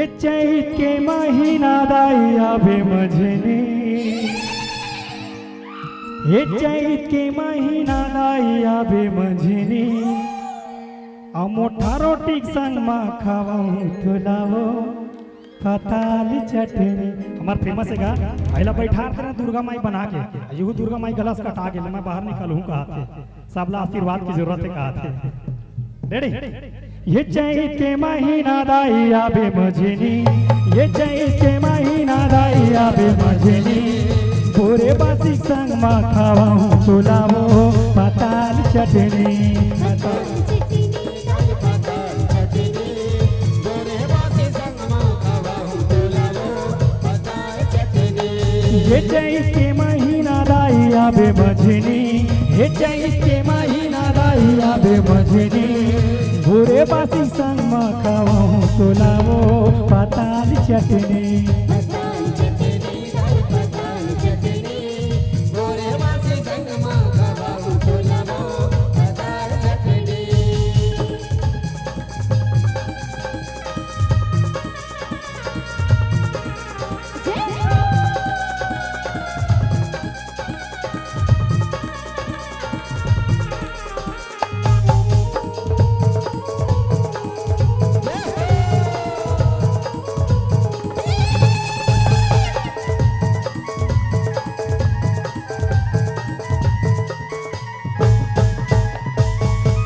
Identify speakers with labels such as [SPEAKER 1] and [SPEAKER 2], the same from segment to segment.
[SPEAKER 1] हे चैत के महीना दाई आवे मझनी, हे चैत के महीना दाई आवे मझनी, आ मोठा रोटी संग मा खावाऊं तुलावो पताली चटनी। हमार फेमस है गा पहला बैठा तेरे दुर्गा माई बना के यू दुर्गा माई गलास कटा के मैं बाहर निकलूं कहा थे सबला आशीर्वाद की जरूरत है कहा थे। रेडी ये चैत के महीना दाई आवे मझनी, ये चैत के महीना दाई आवे मझनी, पूरे बासी संग मा खावाऊं तुलावो पताल चटनी। ये चैत के महीना दाई आवे मझनी, ये चैत के महीना दाई आवे मझनी, भूरे बासी संग मा खावाऊं तुलावो पताल चटनी।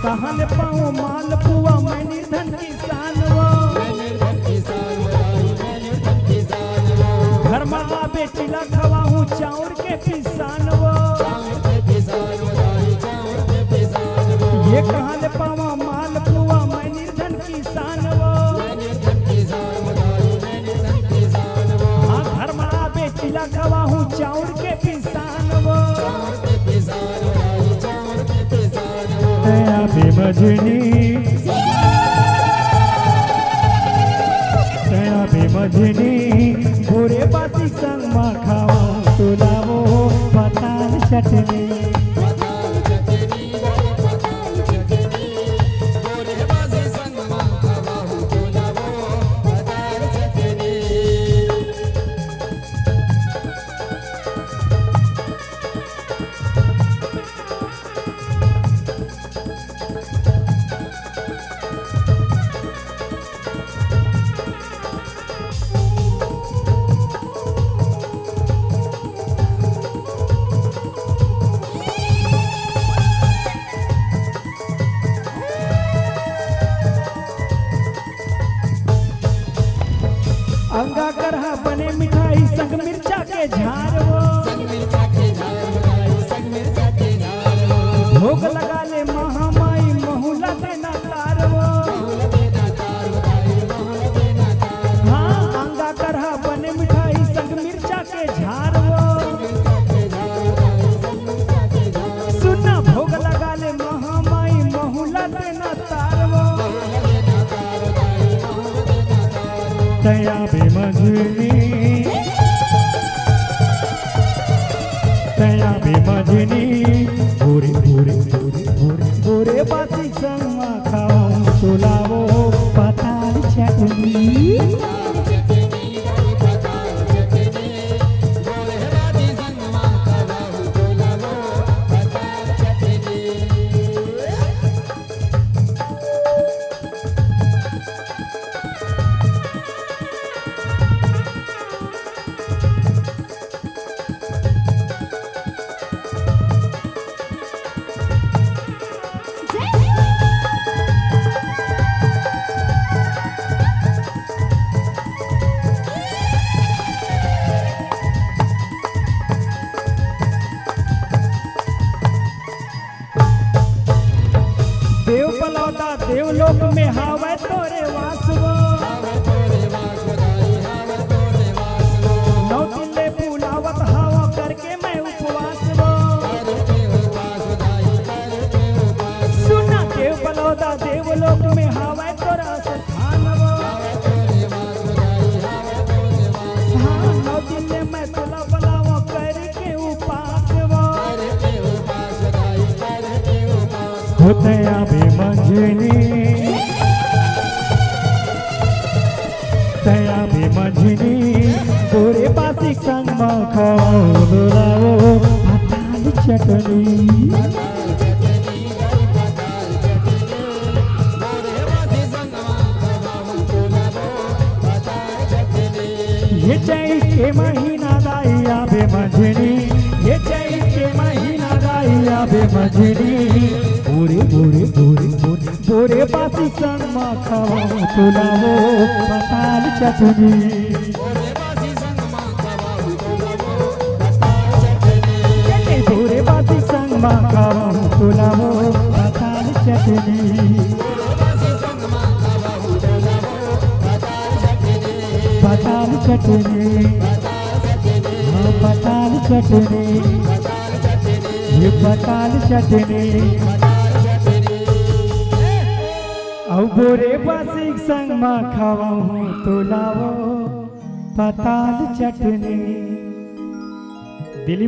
[SPEAKER 1] कहाँ ले पाऊँ माल पुआ मैं निर्धन किसान वो, घर में आवे चिला खवाऊँ चाउर के पिसान वो। ये कहाँ ले पाऊँ माल पुआ मैं निर्धन किसान वो, हाँ घर में आवे चिला खवाऊँ चाउर के पिसान वो। आवे मझनी, आवे मझनी, भूरे बासी संग मा खावाऊं तुलावो पताल चटनी। अंगा करहा बने मिठाई संग मिर्चा के झार वो, भोग लगा ले महामाई महुला देना तार वो। हाँ अंगा करहा बने मिठाई संग मिर्चा के झार वो, सुना भोग लगा ले महामाई महुला देना तार वो। आवे मझनी, आवे मझनी, भूरे भूरे भूरे भूरे भूरे बासी संग मा खावाऊं तुलावो पताल चटनी। देव बलौदा देवलोक में हावे तोरे वासवो, नौ दिले बुलावत हावा करके मैं उपवास वो। सुना देव बलौदा देवलोक में हावे तोरा स्थान वो, हाँ नौ दिले मैं तुला बुलावा करके उपास वो। होते आवे मझनी, तया बे मंझनी बोरे बासी संग में खाओ दुलावो पताल चटनी ये चैत के महीना दाई आबे मंझनी ये चैत के महीना दाई आबे मंझनी बोरे बोरे बोरे बोरे बोरे बासी संग में खाओ तुलावो पताल चटनी बोरे बासी संग में खाओ तुलावो पताल चटनी पताल चटनी हाँ पताल चटनी ये पताल चटनी औ बोरे बासी संग में खावहूँ तो लावो पताल चटनी। दिलीप